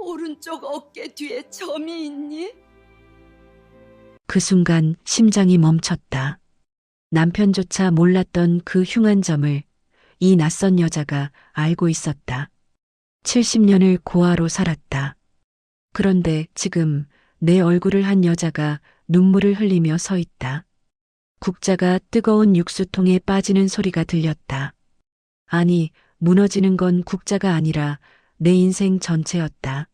오른쪽 어깨 뒤에 점이 있니? 그 순간 심장이 멈췄다. 남편조차 몰랐던 그 흉한 점을 이 낯선 여자가 알고 있었다. 70년을 고아로 살았다. 그런데 지금 내 얼굴을 한 여자가 눈물을 흘리며 서 있다. 국자가 뜨거운 육수통에 빠지는 소리가 들렸다. 아니, 무너지는 건 국자가 아니라 내 인생 전체였다.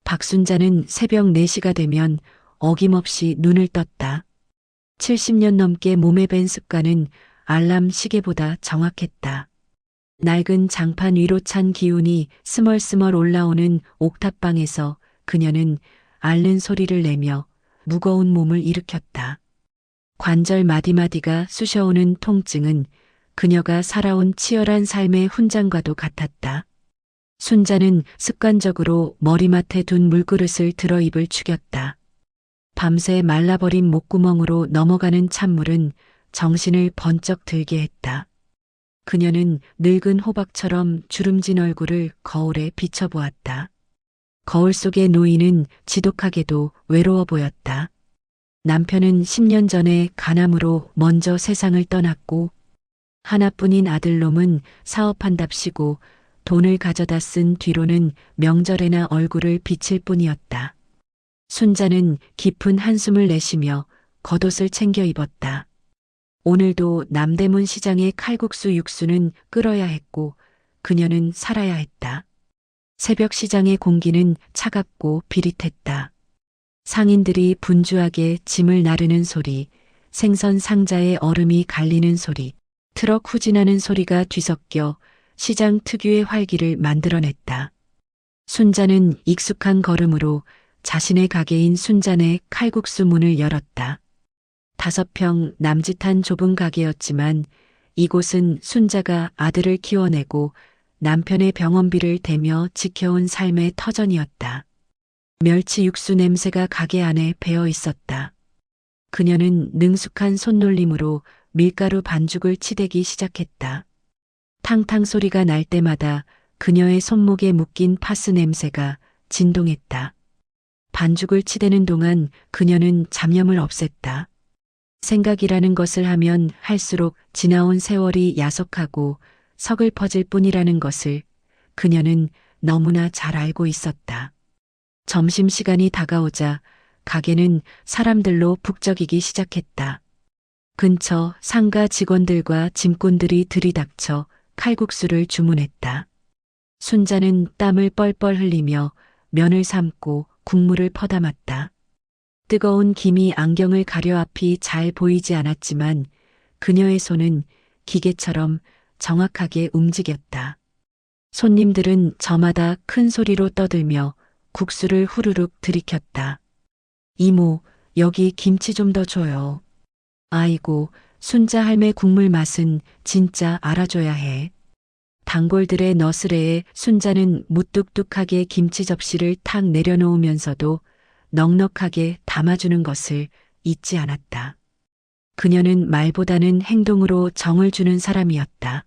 박순자는 새벽 4시가 되면 어김없이 눈을 떴다. 70년 넘게 몸에 밴 습관은 알람 시계보다 정확했다. 낡은 장판 위로 찬 기운이 스멀스멀 올라오는 옥탑방에서 그녀는 앓는 소리를 내며 무거운 몸을 일으켰다. 관절 마디마디가 쑤셔오는 통증은 그녀가 살아온 치열한 삶의 훈장과도 같았다. 순자는 습관적으로 머리맡에 둔 물그릇을 들어 입을 축였다. 밤새 말라버린 목구멍으로 넘어가는 찬물은 정신을 번쩍 들게 했다. 그녀는 늙은 호박처럼 주름진 얼굴을 거울에 비춰보았다. 거울 속의 노인은 지독하게도 외로워 보였다. 남편은 10년 전에 간암으로 먼저 세상을 떠났고 하나뿐인 아들놈은 사업한답시고 돈을 가져다 쓴 뒤로는 명절에나 얼굴을 비칠 뿐이었다. 순자는 깊은 한숨을 내쉬며 겉옷을 챙겨 입었다. 오늘도 남대문 시장의 칼국수 육수는 끓어야 했고 그녀는 살아야 했다. 새벽 시장의 공기는 차갑고 비릿했다. 상인들이 분주하게 짐을 나르는 소리, 생선 상자에 얼음이 갈리는 소리, 트럭 후진하는 소리가 뒤섞여 시장 특유의 활기를 만들어냈다. 순자는 익숙한 걸음으로 자신의 가게인 순잔의 칼국수 문을 열었다. 5평 남짓한 좁은 가게였지만 이곳은 순자가 아들을 키워내고 남편의 병원비를 대며 지켜온 삶의 터전이었다. 멸치 육수 냄새가 가게 안에 배어 있었다. 그녀는 능숙한 손놀림으로 밀가루 반죽을 치대기 시작했다. 탕탕 소리가 날 때마다 그녀의 손목에 묶인 파스 냄새가 진동했다. 반죽을 치대는 동안 그녀는 잡념을 없앴다. 생각이라는 것을 하면 할수록 지나온 세월이 야속하고 서글퍼질 뿐이라는 것을 그녀는 너무나 잘 알고 있었다. 점심시간이 다가오자 가게는 사람들로 북적이기 시작했다. 근처 상가 직원들과 짐꾼들이 들이닥쳐 칼국수를 주문했다. 순자는 땀을 뻘뻘 흘리며 면을 삶고 국물을 퍼담았다. 뜨거운 김이 안경을 가려 앞이 잘 보이지 않았지만 그녀의 손은 기계처럼 정확하게 움직였다. 손님들은 저마다 큰 소리로 떠들며 국수를 후루룩 들이켰다. 이모, 여기 김치 좀 더 줘요. 아이고, 순자 할매 국물 맛은 진짜 알아줘야 해. 단골들의 너스레에 순자는 무뚝뚝하게 김치 접시를 탁 내려놓으면서도 넉넉하게 담아주는 것을 잊지 않았다. 그녀는 말보다는 행동으로 정을 주는 사람이었다.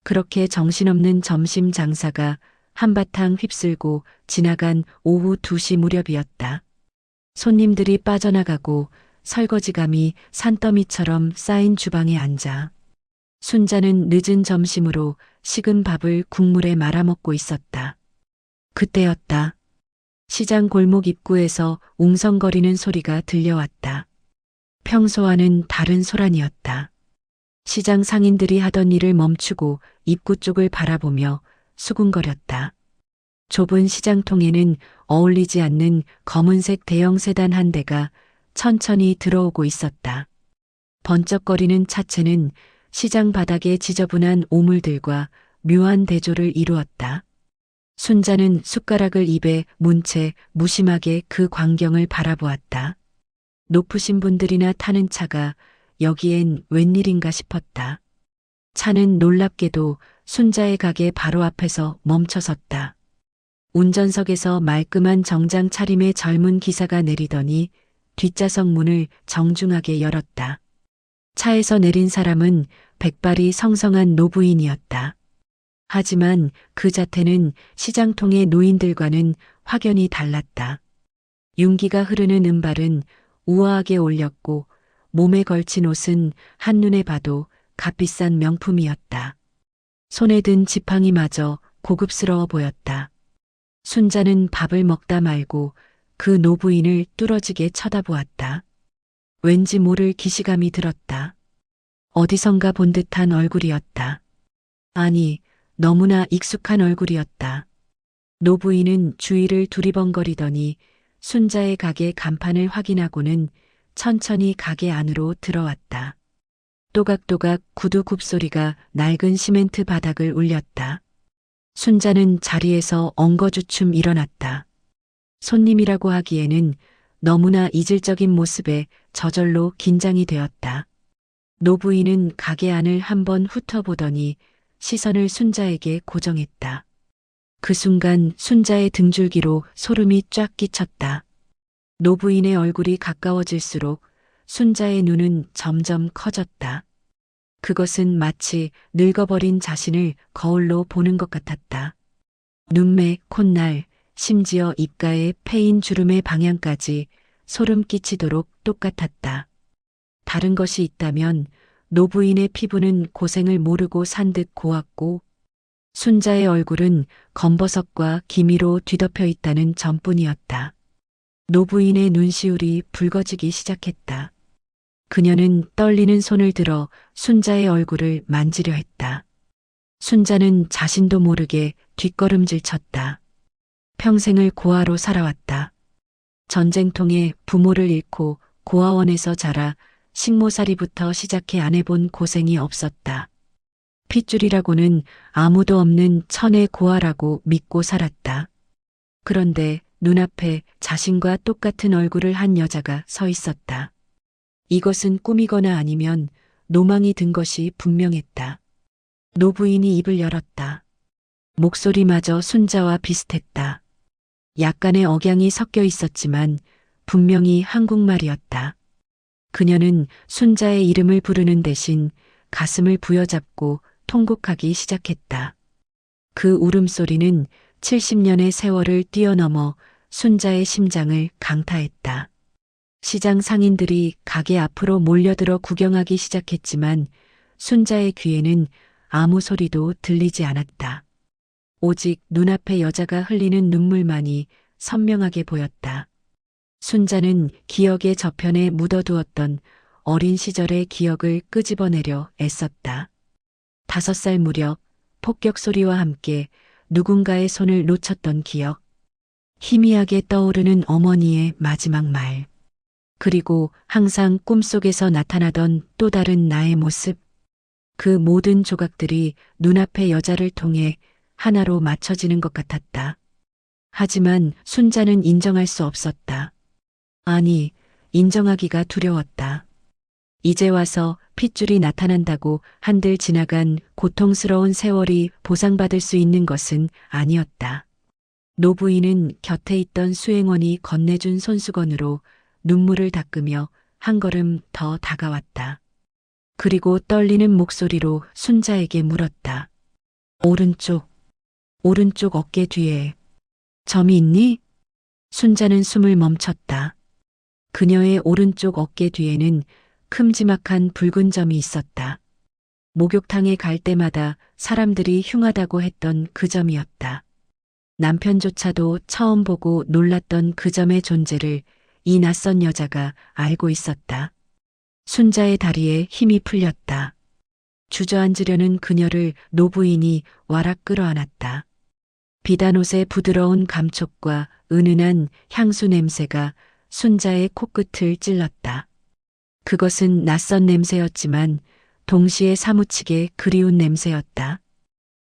그렇게 정신없는 점심 장사가 한바탕 휩쓸고 지나간 오후 2시 무렵이었다. 손님들이 빠져나가고 설거지감이 산더미처럼 쌓인 주방에 앉아 순자는 늦은 점심으로 식은 밥을 국물에 말아먹고 있었다. 그때였다. 시장 골목 입구에서 웅성거리는 소리가 들려왔다. 평소와는 다른 소란이었다. 시장 상인들이 하던 일을 멈추고 입구 쪽을 바라보며 수군거렸다. 좁은 시장통에는 어울리지 않는 검은색 대형 세단 한 대가 천천히 들어오고 있었다. 번쩍거리는 차체는 시장 바닥에 지저분한 오물들과 묘한 대조를 이루었다. 순자는 숟가락을 입에 문 채 무심하게 그 광경을 바라보았다. 높으신 분들이나 타는 차가 여기엔 웬일인가 싶었다. 차는 놀랍게도 순자의 가게 바로 앞에서 멈춰섰다. 운전석에서 말끔한 정장 차림의 젊은 기사가 내리더니 뒷좌석 문을 정중하게 열었다. 차에서 내린 사람은 백발이 성성한 노부인이었다. 하지만 그 자태는 시장통의 노인들과는 확연히 달랐다. 윤기가 흐르는 은발은 우아하게 올렸고 몸에 걸친 옷은 한눈에 봐도 값비싼 명품이었다. 손에 든 지팡이마저 고급스러워 보였다. 순자는 밥을 먹다 말고 그 노부인을 뚫어지게 쳐다보았다. 왠지 모를 기시감이 들었다. 어디선가 본 듯한 얼굴이었다. 아니, 너무나 익숙한 얼굴이었다. 노부인은 주위를 두리번거리더니 순자의 가게 간판을 확인하고는 천천히 가게 안으로 들어왔다. 또각또각 구두 굽소리가 낡은 시멘트 바닥을 울렸다. 순자는 자리에서 엉거주춤 일어났다. 손님이라고 하기에는 너무나 이질적인 모습에 저절로 긴장이 되었다. 노부인은 가게 안을 한번 훑어보더니 시선을 순자에게 고정했다. 그 순간 순자의 등줄기로 소름이 쫙 끼쳤다. 노부인의 얼굴이 가까워질수록 순자의 눈은 점점 커졌다. 그것은 마치 늙어버린 자신을 거울로 보는 것 같았다. 눈매, 콧날, 심지어 입가에 패인 주름의 방향까지 소름 끼치도록 똑같았다. 다른 것이 있다면 노부인의 피부는 고생을 모르고 산 듯 고왔고 순자의 얼굴은 검버섯과 기미로 뒤덮여 있다는 점뿐이었다. 노부인의 눈시울이 붉어지기 시작했다. 그녀는 떨리는 손을 들어 순자의 얼굴을 만지려 했다. 순자는 자신도 모르게 뒷걸음질 쳤다. 평생을 고아로 살아왔다. 전쟁통에 부모를 잃고 고아원에서 자라 식모살이부터 시작해 안 해본 고생이 없었다. 핏줄이라고는 아무도 없는 천의 고아라고 믿고 살았다. 그런데 눈앞에 자신과 똑같은 얼굴을 한 여자가 서 있었다. 이것은 꿈이거나 아니면 노망이 든 것이 분명했다. 노부인이 입을 열었다. 목소리마저 순자와 비슷했다. 약간의 억양이 섞여 있었지만 분명히 한국말이었다. 그녀는 순자의 이름을 부르는 대신 가슴을 부여잡고 통곡하기 시작했다. 그 울음소리는 70년의 세월을 뛰어넘어 순자의 심장을 강타했다. 시장 상인들이 가게 앞으로 몰려들어 구경하기 시작했지만 순자의 귀에는 아무 소리도 들리지 않았다. 오직 눈앞의 여자가 흘리는 눈물만이 선명하게 보였다. 순자는 기억의 저편에 묻어두었던 어린 시절의 기억을 끄집어내려 애썼다. 5살 무렵 폭격 소리와 함께 누군가의 손을 놓쳤던 기억. 희미하게 떠오르는 어머니의 마지막 말. 그리고 항상 꿈속에서 나타나던 또 다른 나의 모습. 그 모든 조각들이 눈앞의 여자를 통해 하나로 맞춰지는 것 같았다. 하지만 순자는 인정할 수 없었다. 아니, 인정하기가 두려웠다. 이제 와서 핏줄이 나타난다고 한들 지나간 고통스러운 세월이 보상받을 수 있는 것은 아니었다. 노부인은 곁에 있던 수행원이 건네준 손수건으로 눈물을 닦으며 한 걸음 더 다가왔다. 그리고 떨리는 목소리로 순자에게 물었다. 오른쪽 어깨 뒤에 점이 있니? 순자는 숨을 멈췄다. 그녀의 오른쪽 어깨 뒤에는 큼지막한 붉은 점이 있었다. 목욕탕에 갈 때마다 사람들이 흉하다고 했던 그 점이었다. 남편조차도 처음 보고 놀랐던 그 점의 존재를 이 낯선 여자가 알고 있었다. 순자의 다리에 힘이 풀렸다. 주저앉으려는 그녀를 노부인이 와락 끌어안았다. 비단옷의 부드러운 감촉과 은은한 향수 냄새가 순자의 코끝을 찔렀다. 그것은 낯선 냄새였지만 동시에 사무치게 그리운 냄새였다.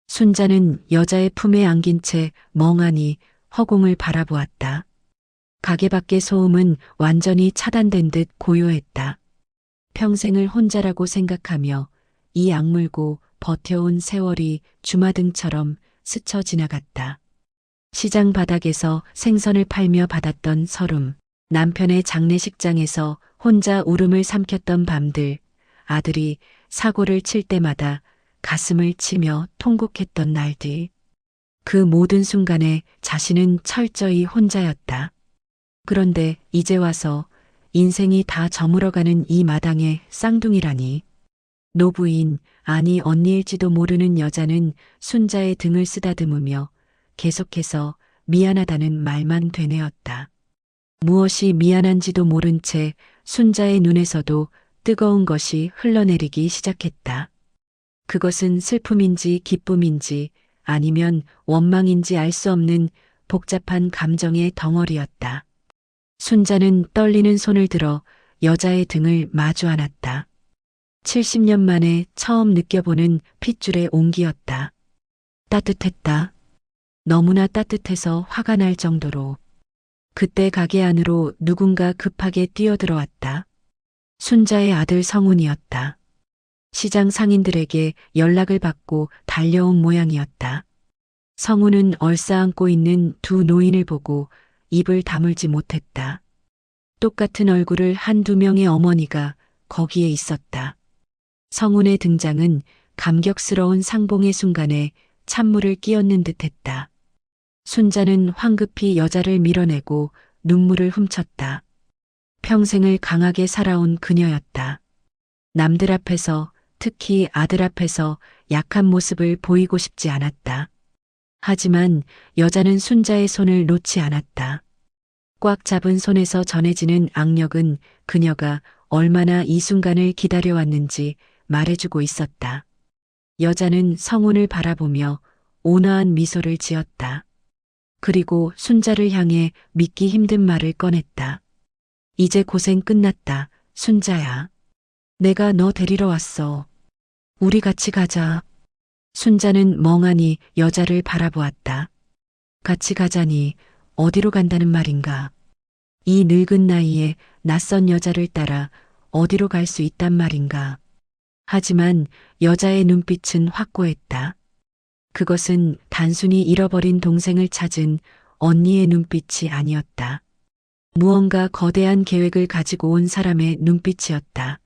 순자는 여자의 품에 안긴 채 멍하니 허공을 바라보았다. 가게 밖의 소음은 완전히 차단된 듯 고요했다. 평생을 혼자라고 생각하며 이 악물고 버텨온 세월이 주마등처럼 스쳐 지나갔다. 시장 바닥에서 생선을 팔며 받았던 서름, 남편의 장례식장에서 혼자 울음을 삼켰던 밤들, 아들이 사고를 칠 때마다 가슴을 치며 통곡했던 날들. 그 모든 순간에 자신은 철저히 혼자였다. 그런데 이제 와서 인생이 다 저물어가는 이 마당에 쌍둥이라니. 노부인, 아니 언니일지도 모르는 여자는 순자의 등을 쓰다듬으며 계속해서 미안하다는 말만 되뇌었다. 무엇이 미안한지도 모른 채 순자의 눈에서도 뜨거운 것이 흘러내리기 시작했다. 그것은 슬픔인지 기쁨인지 아니면 원망인지 알 수 없는 복잡한 감정의 덩어리였다. 순자는 떨리는 손을 들어 여자의 등을 마주 안았다. 70년 만에 처음 느껴보는 핏줄의 온기였다. 따뜻했다. 너무나 따뜻해서 화가 날 정도로. 그때 가게 안으로 누군가 급하게 뛰어들어왔다. 순자의 아들 성훈이었다. 시장 상인들에게 연락을 받고 달려온 모양이었다. 성훈은 얼싸안고 있는 두 노인을 보고 입을 다물지 못했다. 똑같은 얼굴을 한두 명의 어머니가 거기에 있었다. 성훈의 등장은 감격스러운 상봉의 순간에 찬물을 끼얹는 듯했다. 순자는 황급히 여자를 밀어내고 눈물을 훔쳤다. 평생을 강하게 살아온 그녀였다. 남들 앞에서, 특히 아들 앞에서 약한 모습을 보이고 싶지 않았다. 하지만 여자는 순자의 손을 놓지 않았다. 꽉 잡은 손에서 전해지는 악력은 그녀가 얼마나 이 순간을 기다려왔는지 말해주고 있었다. 여자는 성훈을 바라보며 온화한 미소를 지었다. 그리고 순자를 향해 믿기 힘든 말을 꺼냈다. 이제 고생 끝났다, 순자야. 내가 너 데리러 왔어. 우리 같이 가자. 순자는 멍하니 여자를 바라보았다. 같이 가자니 어디로 간다는 말인가? 이 늙은 나이에 낯선 여자를 따라 어디로 갈 수 있단 말인가? 하지만 여자의 눈빛은 확고했다. 그것은 단순히 잃어버린 동생을 찾은 언니의 눈빛이 아니었다. 무언가 거대한 계획을 가지고 온 사람의 눈빛이었다.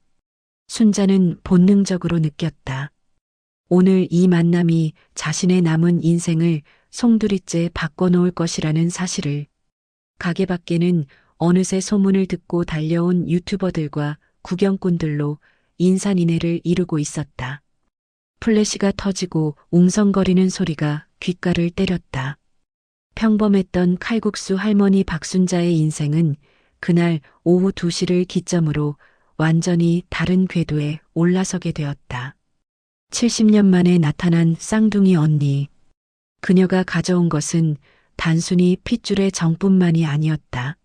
순자는 본능적으로 느꼈다. 오늘 이 만남이 자신의 남은 인생을 송두리째 바꿔놓을 것이라는 사실을. 가게 밖에는 어느새 소문을 듣고 달려온 유튜버들과 구경꾼들로 인산인해를 이루고 있었다. 플래시가 터지고 웅성거리는 소리가 귓가를 때렸다. 평범했던 칼국수 할머니 박순자의 인생은 그날 오후 2시를 기점으로 완전히 다른 궤도에 올라서게 되었다. 70년 만에 나타난 쌍둥이 언니. 그녀가 가져온 것은 단순히 핏줄의 정뿐만이 아니었다.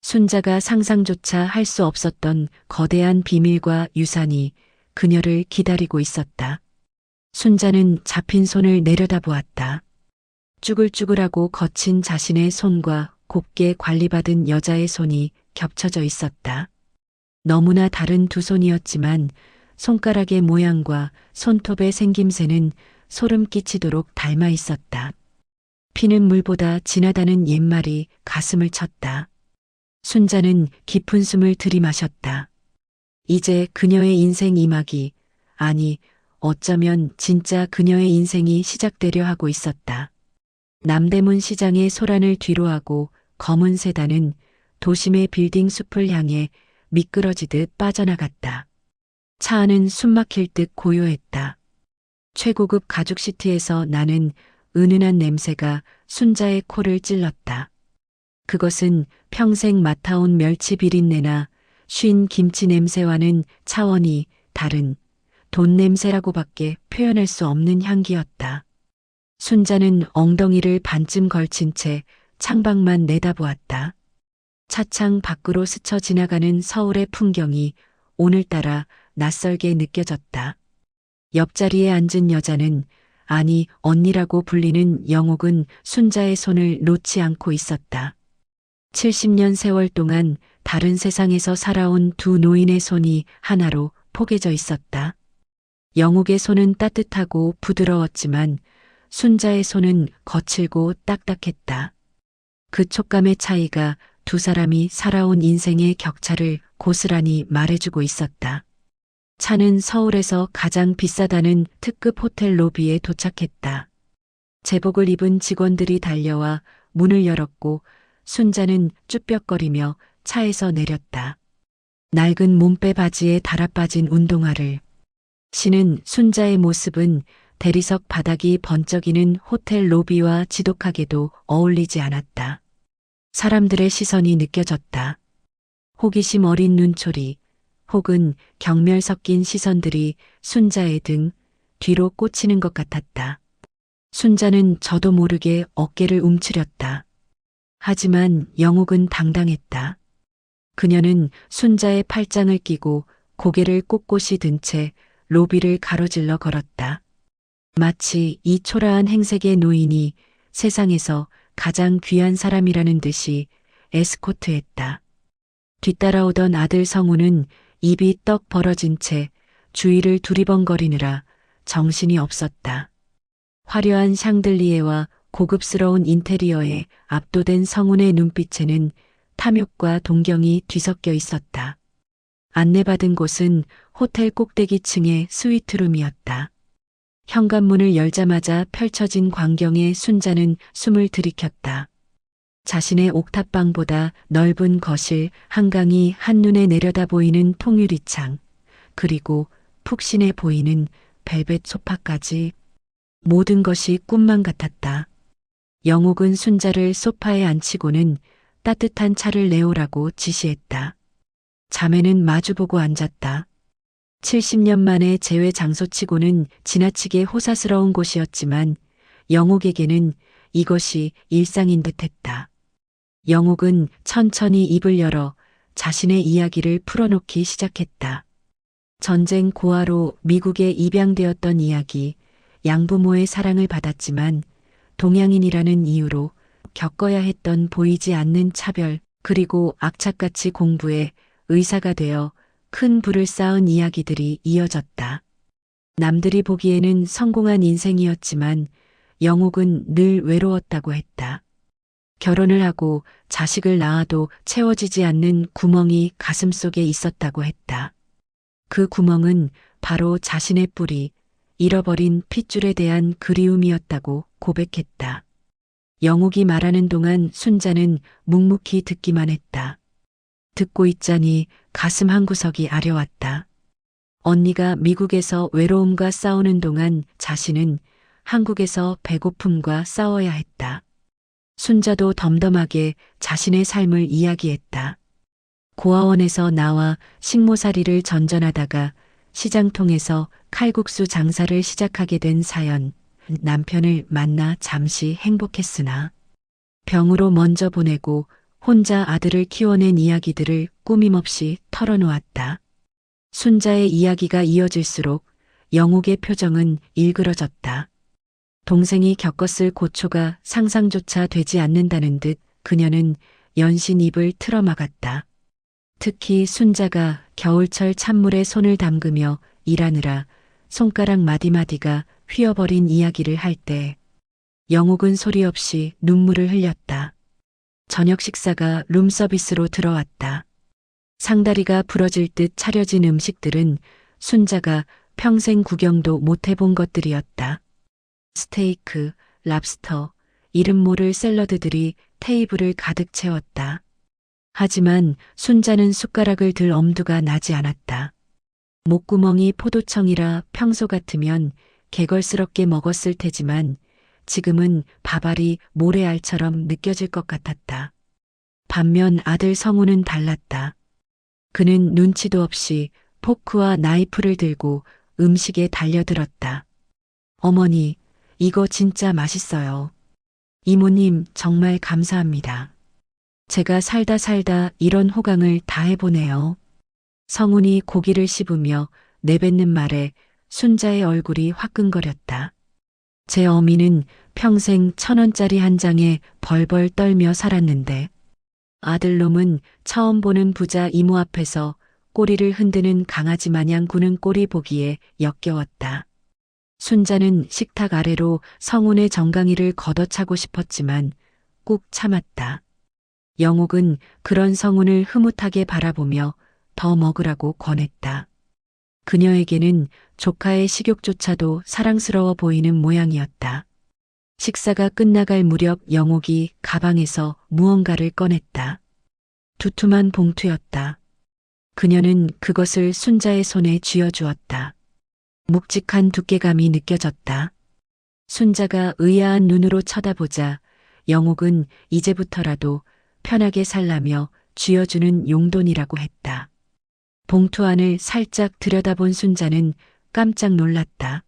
순자가 상상조차 할 수 없었던 거대한 비밀과 유산이 그녀를 기다리고 있었다. 순자는 잡힌 손을 내려다보았다. 쭈글쭈글하고 거친 자신의 손과 곱게 관리받은 여자의 손이 겹쳐져 있었다. 너무나 다른 두 손이었지만 손가락의 모양과 손톱의 생김새는 소름 끼치도록 닮아 있었다. 피는 물보다 진하다는 옛말이 가슴을 쳤다. 순자는 깊은 숨을 들이마셨다. 이제 그녀의 인생 이막이, 아니 어쩌면 진짜 그녀의 인생이 시작되려 하고 있었다. 남대문 시장의 소란을 뒤로하고 검은 세단은 도심의 빌딩 숲을 향해 미끄러지듯 빠져나갔다. 차 안은 숨막힐 듯 고요했다. 최고급 가죽 시트에서 나는 은은한 냄새가 순자의 코를 찔렀다. 그것은 평생 맡아온 멸치 비린내나 쉰 김치 냄새와는 차원이 다른 돈 냄새라고밖에 표현할 수 없는 향기였다. 순자는 엉덩이를 반쯤 걸친 채 창밖만 내다보았다. 차창 밖으로 스쳐 지나가는 서울의 풍경이 오늘따라 낯설게 느껴졌다. 옆자리에 앉은 여자는, 아니 언니라고 불리는 영옥은 순자의 손을 놓지 않고 있었다. 70년 세월 동안 다른 세상에서 살아온 두 노인의 손이 하나로 포개져 있었다. 영옥의 손은 따뜻하고 부드러웠지만 순자의 손은 거칠고 딱딱했다. 그 촉감의 차이가 두 사람이 살아온 인생의 격차를 고스란히 말해주고 있었다. 차는 서울에서 가장 비싸다는 특급 호텔 로비에 도착했다. 제복을 입은 직원들이 달려와 문을 열었고 순자는 쭈뼛거리며 차에서 내렸다. 낡은 몸빼 바지에 달아빠진 운동화를 신은 순자의 모습은 대리석 바닥이 번쩍이는 호텔 로비와 지독하게도 어울리지 않았다. 사람들의 시선이 느껴졌다. 호기심 어린 눈초리, 혹은 경멸 섞인 시선들이 순자의 등 뒤로 꽂히는 것 같았다. 순자는 저도 모르게 어깨를 움츠렸다. 하지만 영옥은 당당했다. 그녀는 순자의 팔짱을 끼고 고개를 꼿꼿이 든 채 로비를 가로질러 걸었다. 마치 이 초라한 행색의 노인이 세상에서 가장 귀한 사람이라는 듯이 에스코트했다. 뒤따라오던 아들 성우는 입이 떡 벌어진 채 주위를 두리번거리느라 정신이 없었다. 화려한 샹들리에와 고급스러운 인테리어에 압도된 성운의 눈빛에는 탐욕과 동경이 뒤섞여 있었다. 안내받은 곳은 호텔 꼭대기층의 스위트룸이었다. 현관문을 열자마자 펼쳐진 광경에 순자는 숨을 들이켰다. 자신의 옥탑방보다 넓은 거실 한강이 한눈에 내려다 보이는 통유리창, 그리고 푹신해 보이는 벨벳 소파까지 모든 것이 꿈만 같았다. 영옥은 순자를 소파에 앉히고는 따뜻한 차를 내오라고 지시했다. 자매는 마주보고 앉았다. 70년 만에 재회 장소치고는 지나치게 호사스러운 곳이었지만 영옥에게는 이것이 일상인 듯했다. 영옥은 천천히 입을 열어 자신의 이야기를 풀어놓기 시작했다. 전쟁 고아로 미국에 입양되었던 이야기, 양부모의 사랑을 받았지만 동양인이라는 이유로 겪어야 했던 보이지 않는 차별, 그리고 악착같이 공부해 의사가 되어 큰 부를 쌓은 이야기들이 이어졌다. 남들이 보기에는 성공한 인생이었지만 영옥은 늘 외로웠다고 했다. 결혼을 하고 자식을 낳아도 채워지지 않는 구멍이 가슴속에 있었다고 했다. 그 구멍은 바로 자신의 뿌리, 잃어버린 핏줄에 대한 그리움이었다고 고백했다. 영옥이 말하는 동안 순자는 묵묵히 듣기만 했다. 듣고 있자니 가슴 한구석이 아려왔다. 언니가 미국에서 외로움과 싸우는 동안 자신은 한국에서 배고픔과 싸워야 했다. 순자도 덤덤하게 자신의 삶을 이야기했다. 고아원에서 나와 식모살이를 전전하다가 시장통에서 칼국수 장사를 시작하게 된 사연, 남편을 만나 잠시 행복했으나 병으로 먼저 보내고 혼자 아들을 키워낸 이야기들을 꾸밈없이 털어놓았다. 순자의 이야기가 이어질수록 영옥의 표정은 일그러졌다. 동생이 겪었을 고초가 상상조차 되지 않는다는 듯 그녀는 연신 입을 틀어막았다. 특히 순자가 겨울철 찬물에 손을 담그며 일하느라 손가락 마디마디가 휘어버린 이야기를 할 때 영옥은 소리 없이 눈물을 흘렸다. 저녁 식사가 룸서비스로 들어왔다. 상다리가 부러질 듯 차려진 음식들은 순자가 평생 구경도 못 해본 것들이었다. 스테이크, 랍스터, 이름 모를 샐러드들이 테이블을 가득 채웠다. 하지만 순자는 숟가락을 들 엄두가 나지 않았다. 목구멍이 포도청이라 평소 같으면 개걸스럽게 먹었을 테지만 지금은 밥알이 모래알처럼 느껴질 것 같았다. 반면 아들 성우는 달랐다. 그는 눈치도 없이 포크와 나이프를 들고 음식에 달려들었다. 어머니, 이거 진짜 맛있어요. 이모님, 정말 감사합니다. 제가 살다 이런 호강을 다 해보네요. 성운이 고기를 씹으며 내뱉는 말에 순자의 얼굴이 화끈거렸다. 제 어미는 평생 1,000원짜리 한 장에 벌벌 떨며 살았는데 아들놈은 처음 보는 부자 이모 앞에서 꼬리를 흔드는 강아지 마냥 구는 꼴이 보기에 역겨웠다. 순자는 식탁 아래로 성운의 정강이를 걷어차고 싶었지만 꾹 참았다. 영옥은 그런 성운을 흐뭇하게 바라보며 더 먹으라고 권했다. 그녀에게는 조카의 식욕조차도 사랑스러워 보이는 모양이었다. 식사가 끝나갈 무렵 영옥이 가방에서 무언가를 꺼냈다. 두툼한 봉투였다. 그녀는 그것을 순자의 손에 쥐어주었다. 묵직한 두께감이 느껴졌다. 순자가 의아한 눈으로 쳐다보자 영옥은 이제부터라도 편하게 살라며 쥐어주는 용돈이라고 했다. 봉투 안을 살짝 들여다본 순자는 깜짝 놀랐다.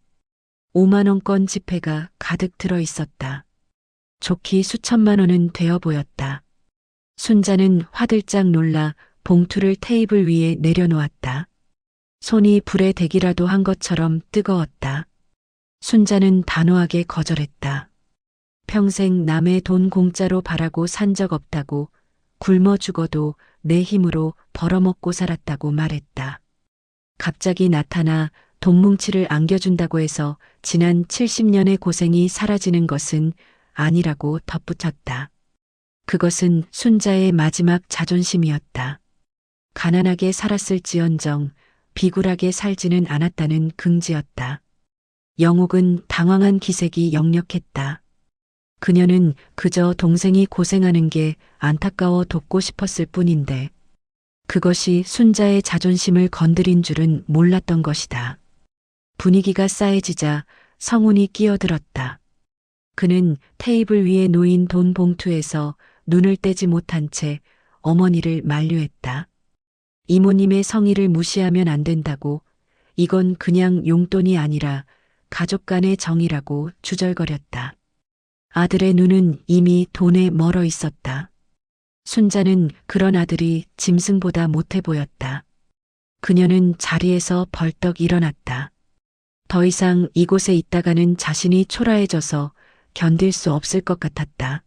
5만 원권 지폐가 가득 들어 있었다. 좋기 수천만 원은 되어 보였다. 순자는 화들짝 놀라 봉투를 테이블 위에 내려놓았다. 손이 불에 대기라도 한 것처럼 뜨거웠다. 순자는 단호하게 거절했다. 평생 남의 돈 공짜로 바라고 산 적 없다고, 굶어 죽어도 내 힘으로 벌어먹고 살았다고 말했다. 갑자기 나타나 돈 뭉치를 안겨준다고 해서 지난 70년의 고생이 사라지는 것은 아니라고 덧붙였다. 그것은 순자의 마지막 자존심이었다. 가난하게 살았을지언정 비굴하게 살지는 않았다는 긍지였다. 영옥은 당황한 기색이 역력했다. 그녀는 그저 동생이 고생하는 게 안타까워 돕고 싶었을 뿐인데 그것이 순자의 자존심을 건드린 줄은 몰랐던 것이다. 분위기가 싸해지자 성훈이 끼어들었다. 그는 테이블 위에 놓인 돈 봉투에서 눈을 떼지 못한 채 어머니를 만류했다. 이모님의 성의를 무시하면 안 된다고, 이건 그냥 용돈이 아니라 가족 간의 정이라고 주절거렸다. 아들의 눈은 이미 돈에 멀어 있었다. 순자는 그런 아들이 짐승보다 못해 보였다. 그녀는 자리에서 벌떡 일어났다. 더 이상 이곳에 있다가는 자신이 초라해져서 견딜 수 없을 것 같았다.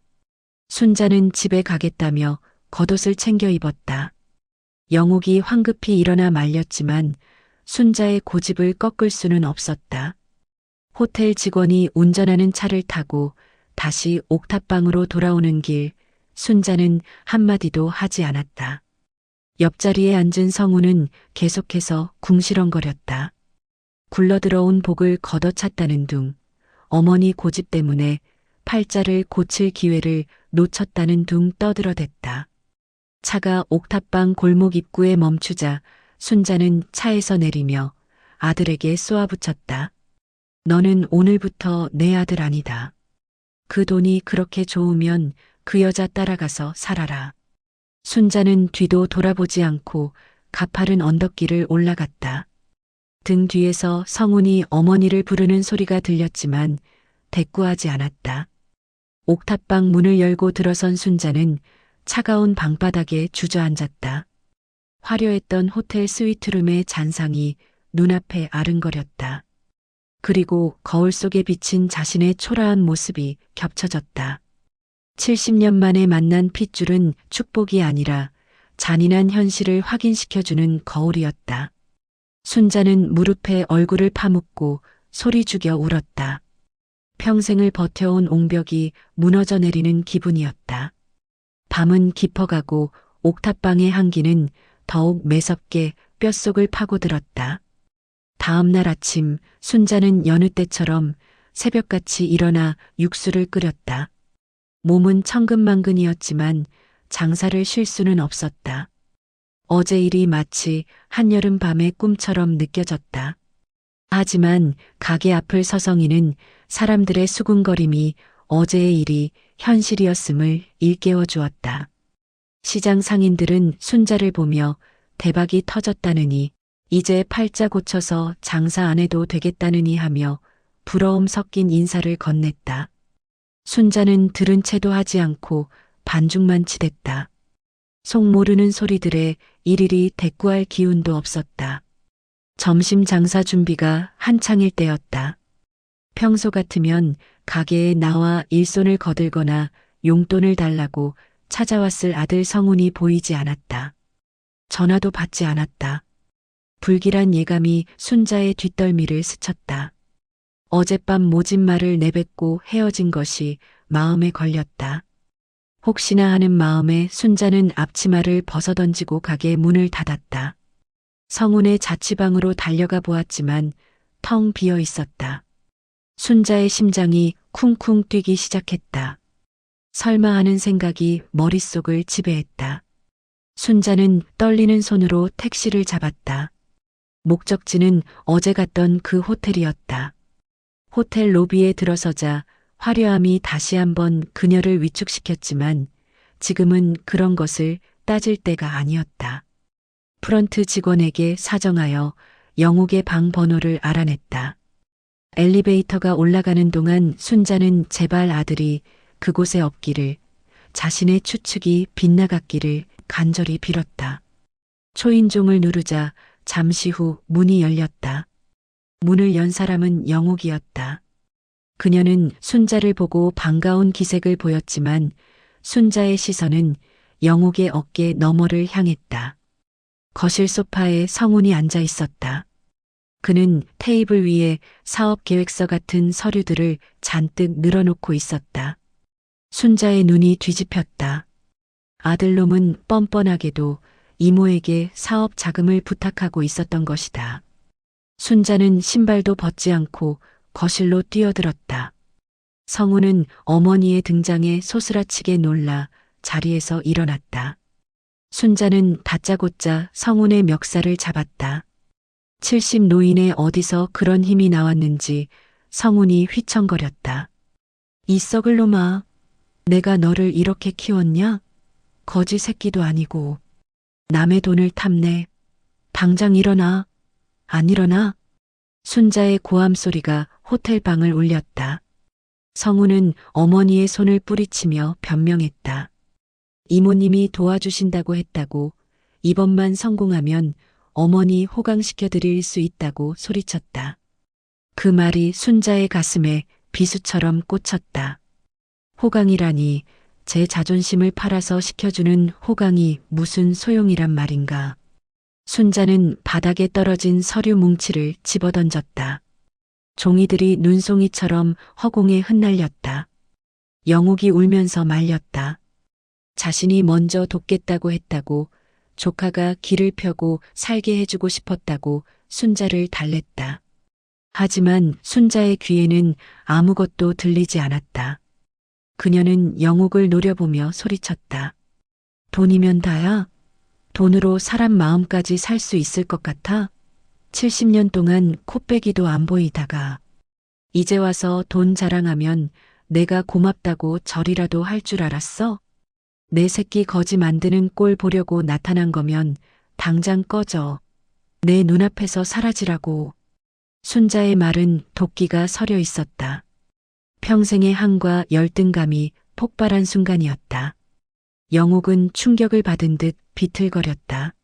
순자는 집에 가겠다며 겉옷을 챙겨 입었다. 영옥이 황급히 일어나 말렸지만 순자의 고집을 꺾을 수는 없었다. 호텔 직원이 운전하는 차를 타고 다시 옥탑방으로 돌아오는 길, 순자는 한마디도 하지 않았다. 옆자리에 앉은 성우는 계속해서 궁시렁거렸다. 굴러들어온 복을 걷어찼다는 둥, 어머니 고집 때문에 팔자를 고칠 기회를 놓쳤다는 둥 떠들어댔다. 차가 옥탑방 골목 입구에 멈추자 순자는 차에서 내리며 아들에게 쏘아붙였다. 너는 오늘부터 내 아들 아니다. 그 돈이 그렇게 좋으면 그 여자 따라가서 살아라. 순자는 뒤도 돌아보지 않고 가파른 언덕길을 올라갔다. 등 뒤에서 성훈이 어머니를 부르는 소리가 들렸지만 대꾸하지 않았다. 옥탑방 문을 열고 들어선 순자는 차가운 방바닥에 주저앉았다. 화려했던 호텔 스위트룸의 잔상이 눈앞에 아른거렸다. 그리고 거울 속에 비친 자신의 초라한 모습이 겹쳐졌다. 70년 만에 만난 핏줄은 축복이 아니라 잔인한 현실을 확인시켜주는 거울이었다. 순자는 무릎에 얼굴을 파묻고 소리 죽여 울었다. 평생을 버텨온 옹벽이 무너져 내리는 기분이었다. 밤은 깊어가고 옥탑방의 향기는 더욱 매섭게 뼛속을 파고들었다. 다음 날 아침 순자는 여느 때처럼 새벽같이 일어나 육수를 끓였다. 몸은 천근만근이었지만 장사를 쉴 수는 없었다. 어제 일이 마치 한여름 밤의 꿈처럼 느껴졌다. 하지만 가게 앞을 서성이는 사람들의 수군거림이 어제의 일이 현실이었음을 일깨워 주었다. 시장 상인들은 순자를 보며 대박이 터졌다느니 이제 팔자 고쳐서 장사 안 해도 되겠다느니 하며 부러움 섞인 인사를 건넸다. 순자는 들은 채도 하지 않고 반죽만 치댔다. 속 모르는 소리들에 일일이 대꾸할 기운도 없었다. 점심 장사 준비가 한창일 때였다. 평소 같으면 가게에 나와 일손을 거들거나 용돈을 달라고 찾아왔을 아들 성훈이 보이지 않았다. 전화도 받지 않았다. 불길한 예감이 순자의 뒷덜미를 스쳤다. 어젯밤 모진 말을 내뱉고 헤어진 것이 마음에 걸렸다. 혹시나 하는 마음에 순자는 앞치마를 벗어던지고 가게 문을 닫았다. 성훈의 자취방으로 달려가 보았지만 텅 비어 있었다. 순자의 심장이 쿵쿵 뛰기 시작했다. 설마 하는 생각이 머릿속을 지배했다. 순자는 떨리는 손으로 택시를 잡았다. 목적지는 어제 갔던 그 호텔이었다. 호텔 로비에 들어서자 화려함이 다시 한번 그녀를 위축시켰지만 지금은 그런 것을 따질 때가 아니었다. 프런트 직원에게 사정하여 영옥의 방 번호를 알아냈다. 엘리베이터가 올라가는 동안 순자는 제발 아들이 그곳에 없기를, 자신의 추측이 빗나갔기를 간절히 빌었다. 초인종을 누르자 잠시 후 문이 열렸다. 문을 연 사람은 영옥이었다. 그녀는 순자를 보고 반가운 기색을 보였지만 순자의 시선은 영옥의 어깨 너머를 향했다. 거실 소파에 성훈이 앉아 있었다. 그는 테이블 위에 사업 계획서 같은 서류들을 잔뜩 늘어놓고 있었다. 순자의 눈이 뒤집혔다. 아들놈은 뻔뻔하게도 이모에게 사업 자금을 부탁하고 있었던 것이다. 순자는 신발도 벗지 않고 거실로 뛰어들었다. 성우는 어머니의 등장에 소스라치게 놀라 자리에서 일어났다. 순자는 다짜고짜 성훈의 멱살을 잡았다. 70 노인의 어디서 그런 힘이 나왔는지 성훈이 휘청거렸다. 이 썩을 놈아, 내가 너를 이렇게 키웠냐? 거지 새끼도 아니고 남의 돈을 탐내. 당장 일어나. 안 일어나? 순자의 고함 소리가 호텔 방을 울렸다. 성우는 어머니의 손을 뿌리치며 변명했다. 이모님이 도와주신다고 했다고, 이번만 성공하면 어머니 호강시켜 드릴 수 있다고 소리쳤다. 그 말이 순자의 가슴에 비수처럼 꽂혔다. 호강이라니, 제 자존심을 팔아서 시켜주는 호강이 무슨 소용이란 말인가. 순자는 바닥에 떨어진 서류 뭉치를 집어던졌다. 종이들이 눈송이처럼 허공에 흩날렸다. 영옥이 울면서 말렸다. 자신이 먼저 돕겠다고 했다고, 조카가 길을 펴고 살게 해주고 싶었다고 순자를 달랬다. 하지만 순자의 귀에는 아무것도 들리지 않았다. 그녀는 영옥을 노려보며 소리쳤다. 돈이면 다야? 돈으로 사람 마음까지 살 수 있을 것 같아? 70년 동안 코빼기도 안 보이다가 이제 와서 돈 자랑하면 내가 고맙다고 절이라도 할 줄 알았어? 내 새끼 거지 만드는 꼴 보려고 나타난 거면 당장 꺼져. 내 눈앞에서 사라지라고. 순자의 말은 도끼가 서려 있었다. 평생의 한과 열등감이 폭발한 순간이었다. 영옥은 충격을 받은 듯 비틀거렸다.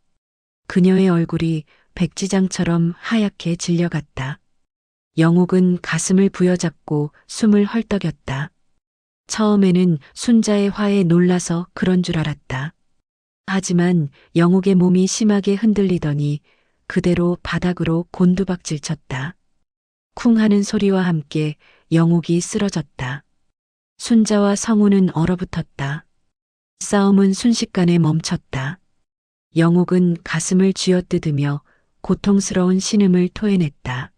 그녀의 얼굴이 백지장처럼 하얗게 질려갔다. 영옥은 가슴을 부여잡고 숨을 헐떡였다. 처음에는 순자의 화에 놀라서 그런 줄 알았다. 하지만 영옥의 몸이 심하게 흔들리더니 그대로 바닥으로 곤두박질 쳤다. 쿵 하는 소리와 함께 영옥이 쓰러졌다. 순자와 성우는 얼어붙었다. 싸움은 순식간에 멈췄다. 영옥은 가슴을 쥐어뜯으며 고통스러운 신음을 토해냈다.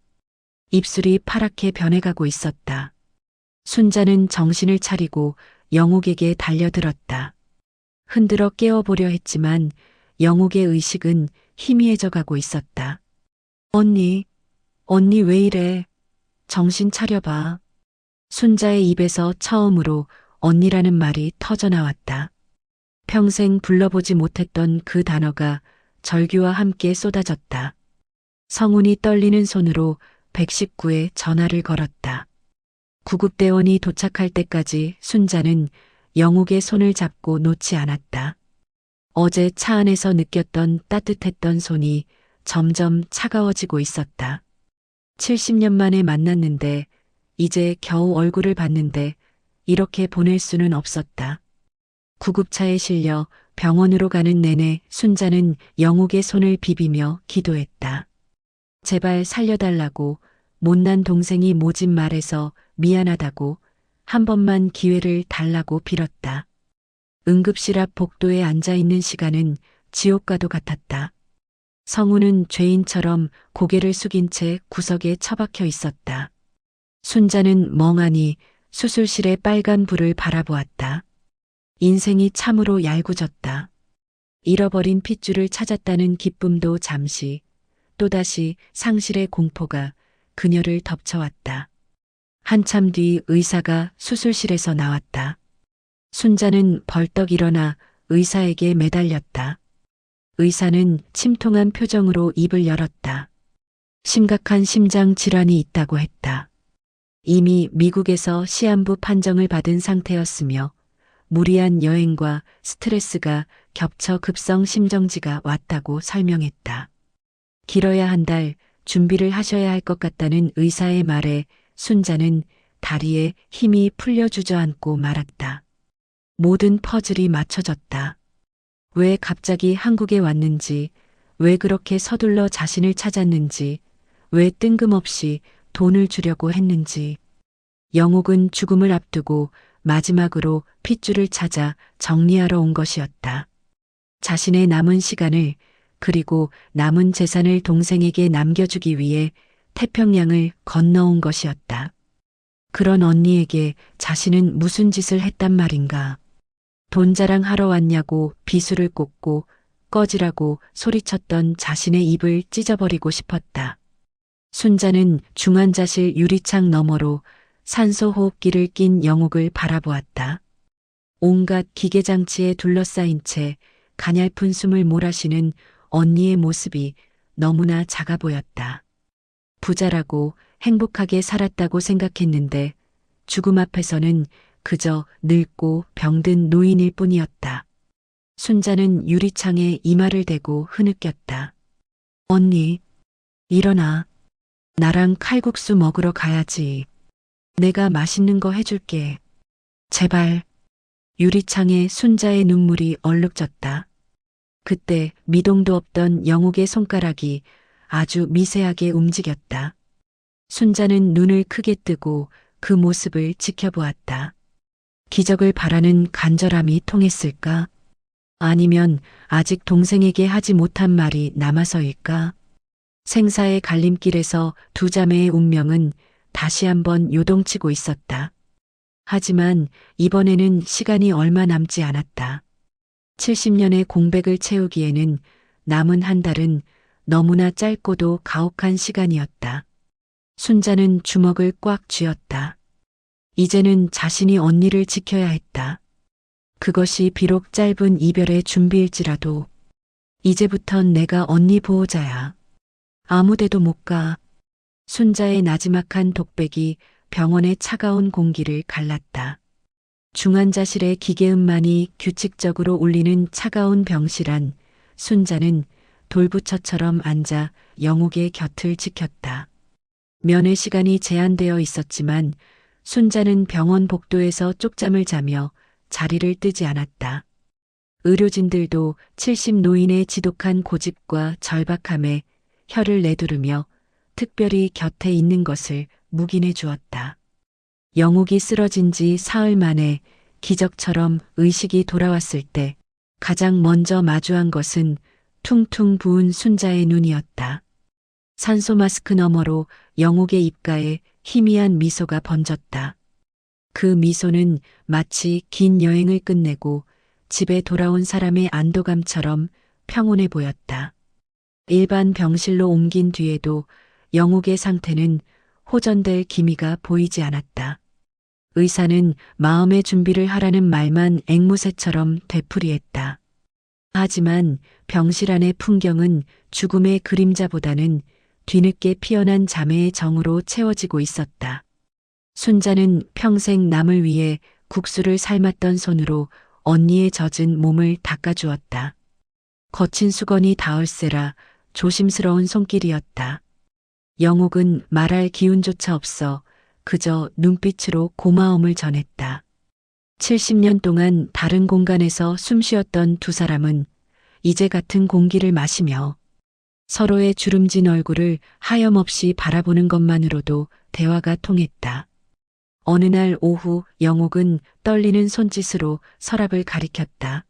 입술이 파랗게 변해가고 있었다. 순자는 정신을 차리고 영옥에게 달려들었다. 흔들어 깨워보려 했지만 영옥의 의식은 희미해져 가고 있었다. 언니 왜 이래? 정신 차려봐. 순자의 입에서 처음으로 언니라는 말이 터져나왔다. 평생 불러보지 못했던 그 단어가 절규와 함께 쏟아졌다. 성훈이 떨리는 손으로 119에 전화를 걸었다. 구급대원이 도착할 때까지 순자는 영옥의 손을 잡고 놓지 않았다. 어제 차 안에서 느꼈던 따뜻했던 손이 점점 차가워지고 있었다. 70년 만에 만났는데 이제 겨우 얼굴을 봤는데 이렇게 보낼 수는 없었다. 구급차에 실려 병원으로 가는 내내 순자는 영옥의 손을 비비며 기도했다. 제발 살려달라고, 못난 동생이 모진 말해서 미안하다고, 한 번만 기회를 달라고 빌었다. 응급실 앞 복도에 앉아있는 시간은 지옥과도 같았다. 성우는 죄인처럼 고개를 숙인 채 구석에 처박혀 있었다. 순자는 멍하니 수술실의 빨간 불을 바라보았다. 인생이 참으로 얄궂었다. 잃어버린 핏줄을 찾았다는 기쁨도 잠시, 또다시 상실의 공포가 그녀를 덮쳐왔다. 한참 뒤 의사가 수술실에서 나왔다. 순자는 벌떡 일어나 의사에게 매달렸다. 의사는 침통한 표정으로 입을 열었다. 심각한 심장 질환이 있다고 했다. 이미 미국에서 시한부 판정을 받은 상태였으며 무리한 여행과 스트레스가 겹쳐 급성 심정지가 왔다고 설명했다. 길어야 한 달 준비를 하셔야 할 것 같다는 의사의 말에 순자는 다리에 힘이 풀려 주저앉고 말았다. 모든 퍼즐이 맞춰졌다. 왜 갑자기 한국에 왔는지, 왜 그렇게 서둘러 자신을 찾았는지, 왜 뜬금없이 돈을 주려고 했는지. 영옥은 죽음을 앞두고 마지막으로 핏줄을 찾아 정리하러 온 것이었다. 자신의 남은 시간을 그리고 남은 재산을 동생에게 남겨주기 위해 태평양을 건너온 것이었다. 그런 언니에게 자신은 무슨 짓을 했단 말인가. 돈 자랑하러 왔냐고 비수를 꽂고 꺼지라고 소리쳤던 자신의 입을 찢어버리고 싶었다. 순자는 중환자실 유리창 너머로 산소 호흡기를 낀 영옥을 바라보았다. 온갖 기계장치에 둘러싸인 채 가냘픈 숨을 몰아쉬는 언니의 모습이 너무나 작아 보였다. 부자라고 행복하게 살았다고 생각했는데 죽음 앞에서는 그저 늙고 병든 노인일 뿐이었다. 순자는 유리창에 이마를 대고 흐느꼈다. 언니, 일어나. 나랑 칼국수 먹으러 가야지. 내가 맛있는 거 해줄게. 제발. 유리창에 순자의 눈물이 얼룩졌다. 그때 미동도 없던 영옥의 손가락이 아주 미세하게 움직였다. 순자는 눈을 크게 뜨고 그 모습을 지켜보았다. 기적을 바라는 간절함이 통했을까? 아니면 아직 동생에게 하지 못한 말이 남아서일까? 생사의 갈림길에서 두 자매의 운명은 다시 한번 요동치고 있었다. 하지만 이번에는 시간이 얼마 남지 않았다. 70년의 공백을 채우기에는 남은 한 달은 너무나 짧고도 가혹한 시간이었다. 순자는 주먹을 꽉 쥐었다. 이제는 자신이 언니를 지켜야 했다. 그것이 비록 짧은 이별의 준비일지라도 이제부턴 내가 언니 보호자야. 아무데도 못 가. 순자의 나지막한 독백이 병원의 차가운 공기를 갈랐다. 중환자실의 기계음만이 규칙적으로 울리는 차가운 병실 안 순자는 돌부처처럼 앉아 영옥의 곁을 지켰다. 면회 시간이 제한되어 있었지만 순자는 병원 복도에서 쪽잠을 자며 자리를 뜨지 않았다. 의료진들도 70 노인의 지독한 고집과 절박함에 혀를 내두르며 특별히 곁에 있는 것을 묵인해 주었다. 영옥이 쓰러진 지 사흘 만에 기적처럼 의식이 돌아왔을 때 가장 먼저 마주한 것은 퉁퉁 부은 순자의 눈이었다. 산소 마스크 너머로 영옥의 입가에 희미한 미소가 번졌다. 그 미소는 마치 긴 여행을 끝내고 집에 돌아온 사람의 안도감처럼 평온해 보였다. 일반 병실로 옮긴 뒤에도 영옥의 상태는 호전될 기미가 보이지 않았다. 의사는 마음의 준비를 하라는 말만 앵무새처럼 되풀이했다. 하지만 병실 안의 풍경은 죽음의 그림자보다는 뒤늦게 피어난 자매의 정으로 채워지고 있었다. 순자는 평생 남을 위해 국수를 삶았던 손으로 언니의 젖은 몸을 닦아주었다. 거친 수건이 닿을세라 조심스러운 손길이었다. 영옥은 말할 기운조차 없어 그저 눈빛으로 고마움을 전했다. 70년 동안 다른 공간에서 숨쉬었던 두 사람은 이제 같은 공기를 마시며 서로의 주름진 얼굴을 하염없이 바라보는 것만으로도 대화가 통했다. 어느 날 오후 영옥은 떨리는 손짓으로 서랍을 가리켰다.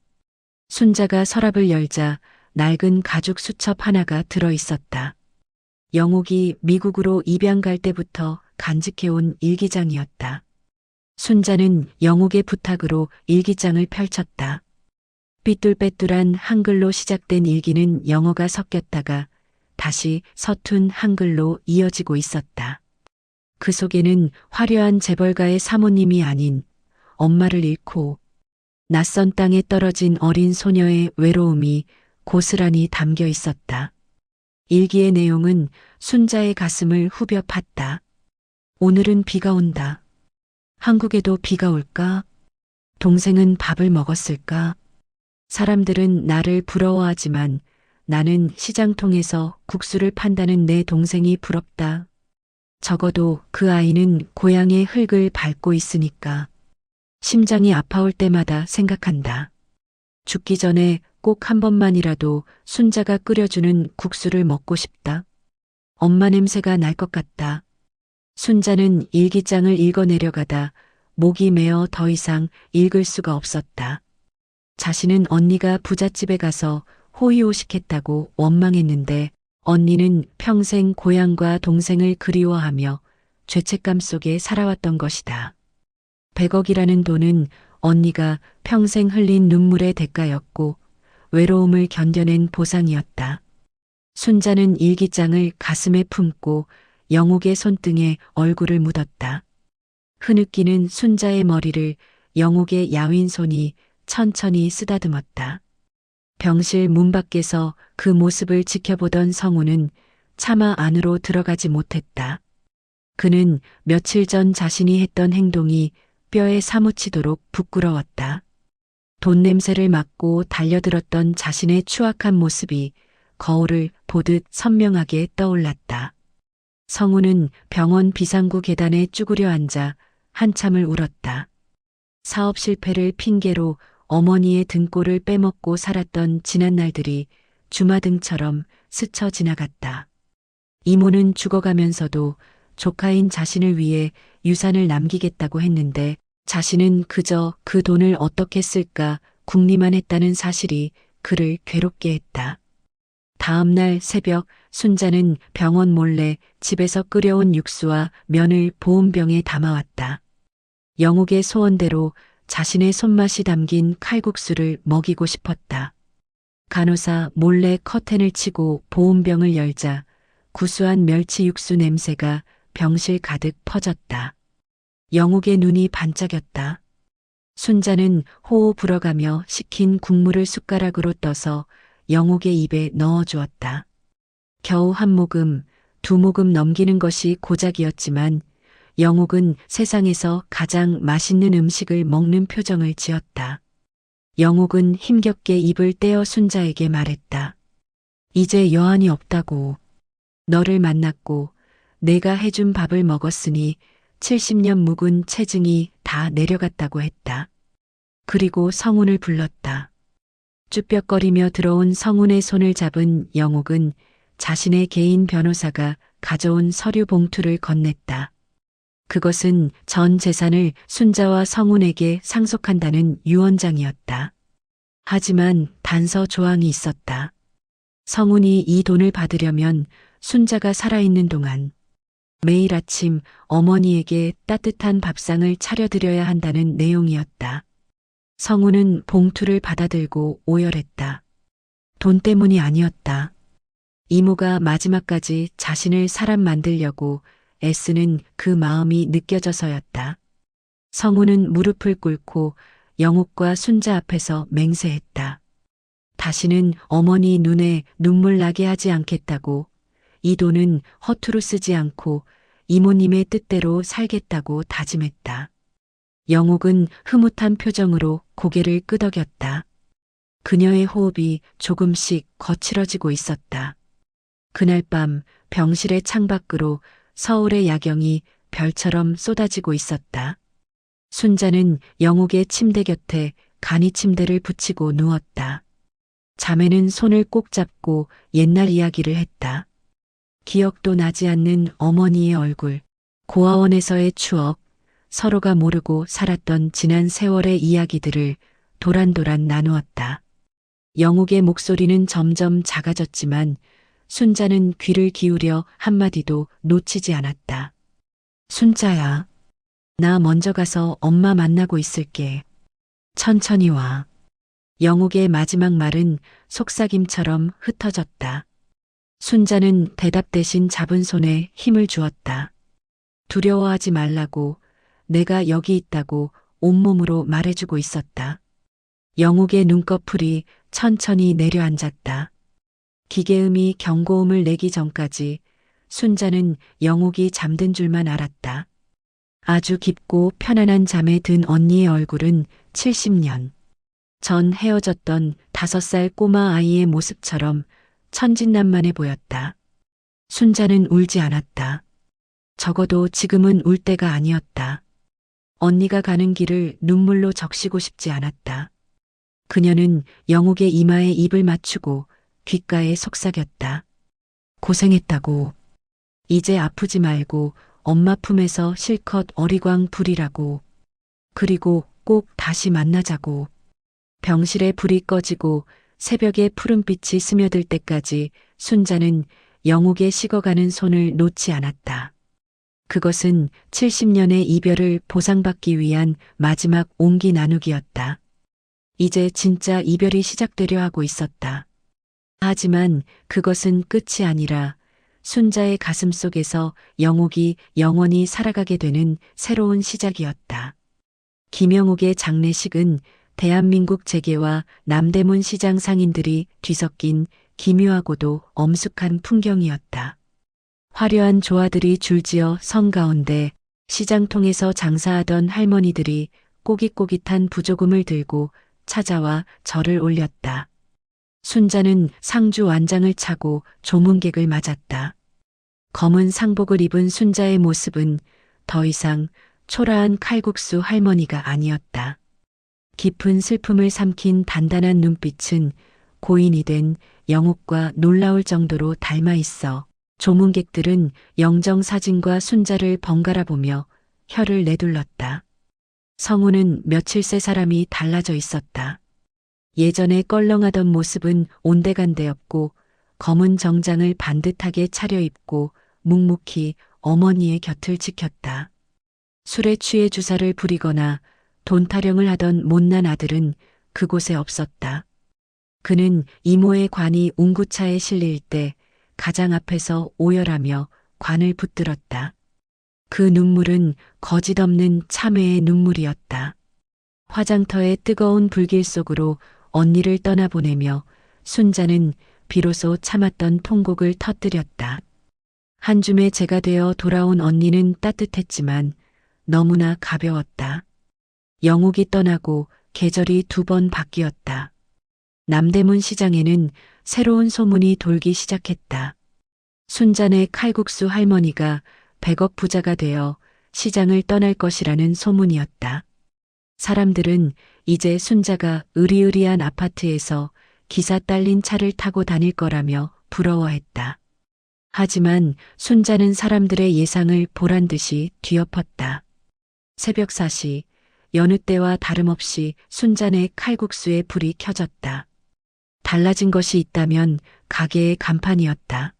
순자가 서랍을 열자 낡은 가죽 수첩 하나가 들어 있었다. 영옥이 미국으로 입양 갈 때부터 간직해온 일기장이었다. 순자는 영옥의 부탁으로 일기장을 펼쳤다. 삐뚤빼뚤한 한글로 시작된 일기는 영어가 섞였다가 다시 서툰 한글로 이어지고 있었다. 그 속에는 화려한 재벌가의 사모님이 아닌 엄마를 잃고 낯선 땅에 떨어진 어린 소녀의 외로움이 고스란히 담겨 있었다. 일기의 내용은 순자의 가슴을 후벼 팠다. 오늘은 비가 온다. 한국에도 비가 올까? 동생은 밥을 먹었을까? 사람들은 나를 부러워하지만 나는 시장통에서 국수를 판다는 내 동생이 부럽다. 적어도 그 아이는 고향의 흙을 밟고 있으니까. 심장이 아파올 때마다 생각한다. 죽기 전에 꼭 한 번만이라도 순자가 끓여주는 국수를 먹고 싶다. 엄마 냄새가 날 것 같다. 순자는 일기장을 읽어내려가다 목이 메어 더 이상 읽을 수가 없었다. 자신은 언니가 부잣집에 가서 호의호식했다고 원망했는데 언니는 평생 고향과 동생을 그리워하며 죄책감 속에 살아왔던 것이다. 100억이라는 돈은 언니가 평생 흘린 눈물의 대가였고 외로움을 견뎌낸 보상이었다. 순자는 일기장을 가슴에 품고 영옥의 손등에 얼굴을 묻었다. 흐느끼는 순자의 머리를 영옥의 야윈 손이 천천히 쓰다듬었다. 병실 문 밖에서 그 모습을 지켜보던 성우는 차마 안으로 들어가지 못했다. 그는 며칠 전 자신이 했던 행동이 뼈에 사무치도록 부끄러웠다. 돈 냄새를 맡고 달려들었던 자신의 추악한 모습이 거울을 보듯 선명하게 떠올랐다. 성우는 병원 비상구 계단에 쭈그려 앉아 한참을 울었다. 사업 실패를 핑계로 어머니의 등골을 빼먹고 살았던 지난 날들이 주마등처럼 스쳐 지나갔다. 이모는 죽어가면서도 조카인 자신을 위해 유산을 남기겠다고 했는데 자신은 그저 그 돈을 어떻게 쓸까 궁리만 했다는 사실이 그를 괴롭게 했다. 다음 날 새벽 순자는 병원 몰래 집에서 끓여온 육수와 면을 보온병에 담아왔다. 영옥의 소원대로 자신의 손맛이 담긴 칼국수를 먹이고 싶었다. 간호사 몰래 커튼을 치고 보온병을 열자 구수한 멸치 육수 냄새가 병실 가득 퍼졌다. 영옥의 눈이 반짝였다. 순자는 호호 불어가며 식힌 국물을 숟가락으로 떠서 영옥의 입에 넣어주었다. 겨우 한 모금, 두 모금 넘기는 것이 고작이었지만 영옥은 세상에서 가장 맛있는 음식을 먹는 표정을 지었다. 영옥은 힘겹게 입을 떼어 순자에게 말했다. 이제 여한이 없다고. 너를 만났고 내가 해준 밥을 먹었으니 70년 묵은 체증이 다 내려갔다고 했다. 그리고 성운을 불렀다. 쭈뼛거리며 들어온 성운의 손을 잡은 영옥은 자신의 개인 변호사가 가져온 서류 봉투를 건넸다. 그것은 전 재산을 순자와 성운에게 상속한다는 유언장이었다. 하지만 단서 조항이 있었다. 성운이 이 돈을 받으려면 순자가 살아있는 동안 매일 아침 어머니에게 따뜻한 밥상을 차려드려야 한다는 내용이었다. 성우는 봉투를 받아들고 오열했다. 돈 때문이 아니었다. 이모가 마지막까지 자신을 사람 만들려고 애쓰는 그 마음이 느껴져서였다. 성우는 무릎을 꿇고 영옥과 순자 앞에서 맹세했다. 다시는 어머니 눈에 눈물 나게 하지 않겠다고, 이 돈은 허투루 쓰지 않고 이모님의 뜻대로 살겠다고 다짐했다. 영옥은 흐뭇한 표정으로 고개를 끄덕였다. 그녀의 호흡이 조금씩 거칠어지고 있었다. 그날 밤 병실의 창밖으로 서울의 야경이 별처럼 쏟아지고 있었다. 순자는 영옥의 침대 곁에 간이 침대를 붙이고 누웠다. 자매는 손을 꼭 잡고 옛날 이야기를 했다. 기억도 나지 않는 어머니의 얼굴, 고아원에서의 추억, 서로가 모르고 살았던 지난 세월의 이야기들을 도란도란 나누었다. 영옥의 목소리는 점점 작아졌지만 순자는 귀를 기울여 한마디도 놓치지 않았다. 순자야. 나 먼저 가서 엄마 만나고 있을게. 천천히 와. 영옥의 마지막 말은 속삭임처럼 흩어졌다. 순자는 대답 대신 잡은 손에 힘을 주었다. 두려워하지 말라고, 내가 여기 있다고 온몸으로 말해주고 있었다. 영옥의 눈꺼풀이 천천히 내려앉았다. 기계음이 경고음을 내기 전까지 순자는 영옥이 잠든 줄만 알았다. 아주 깊고 편안한 잠에 든 언니의 얼굴은 70년 전 헤어졌던 5살 꼬마 아이의 모습처럼 천진난만해 보였다. 순자는 울지 않았다. 적어도 지금은 울 때가 아니었다. 언니가 가는 길을 눈물로 적시고 싶지 않았다. 그녀는 영옥의 이마에 입을 맞추고 귓가에 속삭였다. 고생했다고. 이제 아프지 말고 엄마 품에서 실컷 어리광 부리라고. 그리고 꼭 다시 만나자고. 병실에 불이 꺼지고 새벽에 푸른빛이 스며들 때까지 순자는 영옥의 식어가는 손을 놓지 않았다. 그것은 70년의 이별을 보상받기 위한 마지막 온기 나누기였다. 이제 진짜 이별이 시작되려 하고 있었다. 하지만 그것은 끝이 아니라 순자의 가슴 속에서 영옥이 영원히 살아가게 되는 새로운 시작이었다. 김영옥의 장례식은 대한민국 재계와 남대문 시장 상인들이 뒤섞인 기묘하고도 엄숙한 풍경이었다. 화려한 조화들이 줄지어 성 가운데 시장통에서 장사하던 할머니들이 꼬깃꼬깃한 부조금을 들고 찾아와 절을 올렸다. 순자는 상주 완장을 차고 조문객을 맞았다. 검은 상복을 입은 순자의 모습은 더 이상 초라한 칼국수 할머니가 아니었다. 깊은 슬픔을 삼킨 단단한 눈빛은 고인이 된 영옥과 놀라울 정도로 닮아 있어 조문객들은 영정사진과 순자를 번갈아 보며 혀를 내둘렀다. 성우는 며칠 새 사람이 달라져 있었다. 예전에 껄렁하던 모습은 온데간데 없고 검은 정장을 반듯하게 차려입고 묵묵히 어머니의 곁을 지켰다. 술에 취해 주사를 부리거나 돈 타령을 하던 못난 아들은 그곳에 없었다. 그는 이모의 관이 운구차에 실릴 때 가장 앞에서 오열하며 관을 붙들었다. 그 눈물은 거짓 없는 참회의 눈물이었다. 화장터의 뜨거운 불길 속으로 언니를 떠나보내며 순자는 비로소 참았던 통곡을 터뜨렸다. 한 줌의 재가 되어 돌아온 언니는 따뜻했지만 너무나 가벼웠다. 영옥이 떠나고 계절이 2번 바뀌었다. 남대문 시장에는 새로운 소문이 돌기 시작했다. 순잔의 칼국수 할머니가 100억 부자가 되어 시장을 떠날 것이라는 소문이었다. 사람들은 이제 순자가 으리으리한 아파트에서 기사 딸린 차를 타고 다닐 거라며 부러워했다. 하지만 순자는 사람들의 예상을 보란 듯이 뒤엎었다. 새벽 4시 여느 때와 다름없이 순잔의 칼국수에 불이 켜졌다. 달라진 것이 있다면 가게의 간판이었다.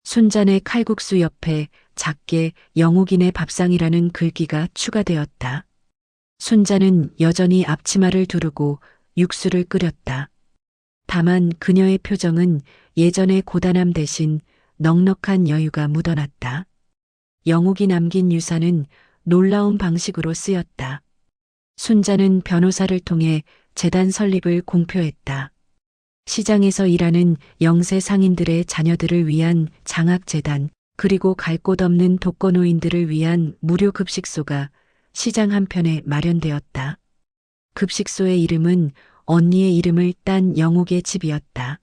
순잔의 칼국수 옆에 작게 영옥이네 밥상이라는 글귀가 추가되었다. 순자는 여전히 앞치마를 두르고 육수를 끓였다. 다만 그녀의 표정은 예전의 고단함 대신 넉넉한 여유가 묻어났다. 영옥이 남긴 유산은 놀라운 방식으로 쓰였다. 순자는 변호사를 통해 재단 설립을 공표했다. 시장에서 일하는 영세 상인들의 자녀들을 위한 장학재단, 그리고 갈 곳 없는 독거노인들을 위한 무료 급식소가 시장 한편에 마련되었다. 급식소의 이름은 언니의 이름을 딴 영옥의 집이었다.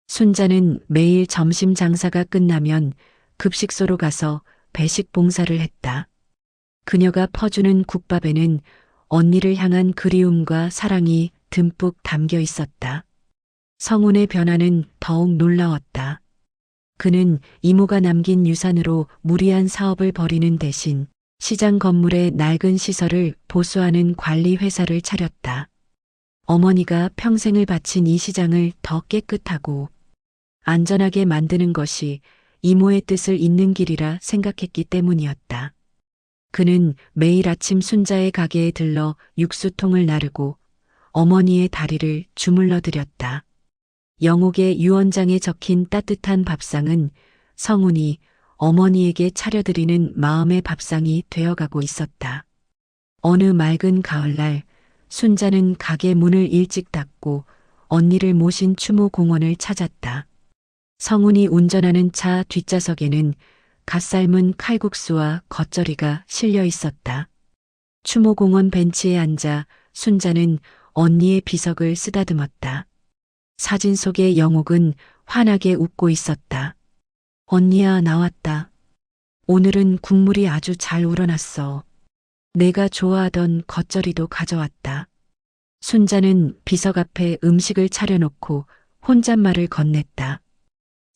순자는 매일 점심 장사가 끝나면 급식소로 가서 배식 봉사를 했다. 그녀가 퍼주는 국밥에는 언니를 향한 그리움과 사랑이 듬뿍 담겨 있었다. 성운의 변화는 더욱 놀라웠다. 그는 이모가 남긴 유산으로 무리한 사업을 벌이는 대신 시장 건물의 낡은 시설을 보수하는 관리 회사를 차렸다. 어머니가 평생을 바친 이 시장을 더 깨끗하고 안전하게 만드는 것이 이모의 뜻을 잇는 길이라 생각했기 때문이었다. 그는 매일 아침 순자의 가게에 들러 육수통을 나르고 어머니의 다리를 주물러 드렸다. 영옥의 유언장에 적힌 따뜻한 밥상은 성훈이 어머니에게 차려드리는 마음의 밥상이 되어가고 있었다. 어느 맑은 가을날 순자는 가게 문을 일찍 닫고 언니를 모신 추모공원을 찾았다. 성훈이 운전하는 차 뒷좌석에는 갓 삶은 칼국수와 겉절이가 실려 있었다. 추모공원 벤치에 앉아 순자는 언니의 비석을 쓰다듬었다. 사진 속의 영옥은 환하게 웃고 있었다. 언니야, 나왔다. 오늘은 국물이 아주 잘 우러났어. 내가 좋아하던 겉절이도 가져왔다. 순자는 비석 앞에 음식을 차려놓고 혼잣말을 건넸다.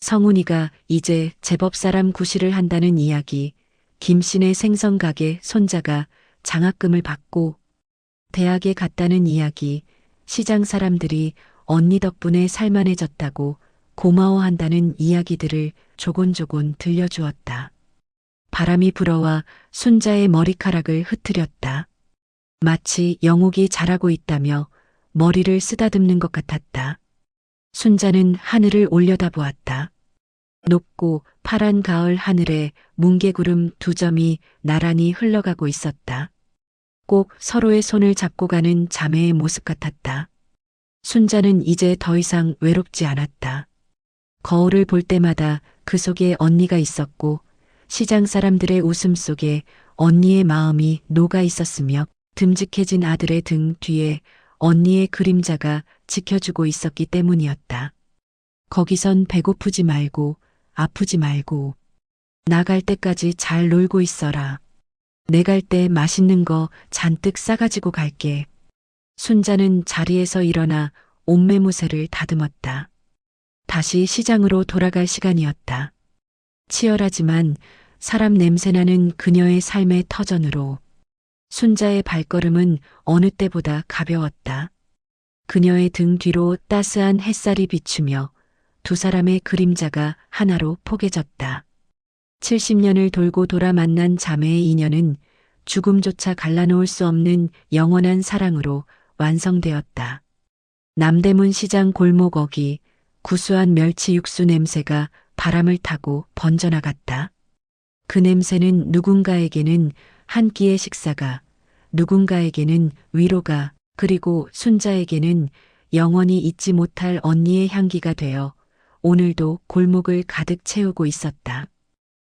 성훈이가 이제 제법 사람 구실을 한다는 이야기, 김씨네 생선가게 손자가 장학금을 받고 대학에 갔다는 이야기, 시장 사람들이 언니 덕분에 살만해졌다고 고마워한다는 이야기들을 조곤조곤 들려주었다. 바람이 불어와 순자의 머리카락을 흐트렸다. 마치 영옥이 잘하고 있다며 머리를 쓰다듬는 것 같았다. 순자는 하늘을 올려다보았다. 높고 파란 가을 하늘에 뭉게구름 두 점이 나란히 흘러가고 있었다. 꼭 서로의 손을 잡고 가는 자매의 모습 같았다. 순자는 이제 더 이상 외롭지 않았다. 거울을 볼 때마다 그 속에 언니가 있었고 시장 사람들의 웃음 속에 언니의 마음이 녹아 있었으며 듬직해진 아들의 등 뒤에 언니의 그림자가 지켜주고 있었기 때문이었다. 거기선 배고프지 말고 아프지 말고 나갈 때까지 잘 놀고 있어라. 내 갈 때 맛있는 거 잔뜩 싸가지고 갈게. 순자는 자리에서 일어나 옷매무새를 다듬었다. 다시 시장으로 돌아갈 시간이었다. 치열하지만 사람 냄새나는 그녀의 삶의 터전으로 순자의 발걸음은 어느 때보다 가벼웠다. 그녀의 등 뒤로 따스한 햇살이 비추며 두 사람의 그림자가 하나로 포개졌다. 70년을 돌고 돌아 만난 자매의 인연은 죽음조차 갈라놓을 수 없는 영원한 사랑으로 완성되었다. 남대문 시장 골목 어기 구수한 멸치 육수 냄새가 바람을 타고 번져나갔다. 그 냄새는 누군가에게는 한 끼의 식사가, 누군가에게는 위로가, 그리고 순자에게는 영원히 잊지 못할 언니의 향기가 되어 오늘도 골목을 가득 채우고 있었다.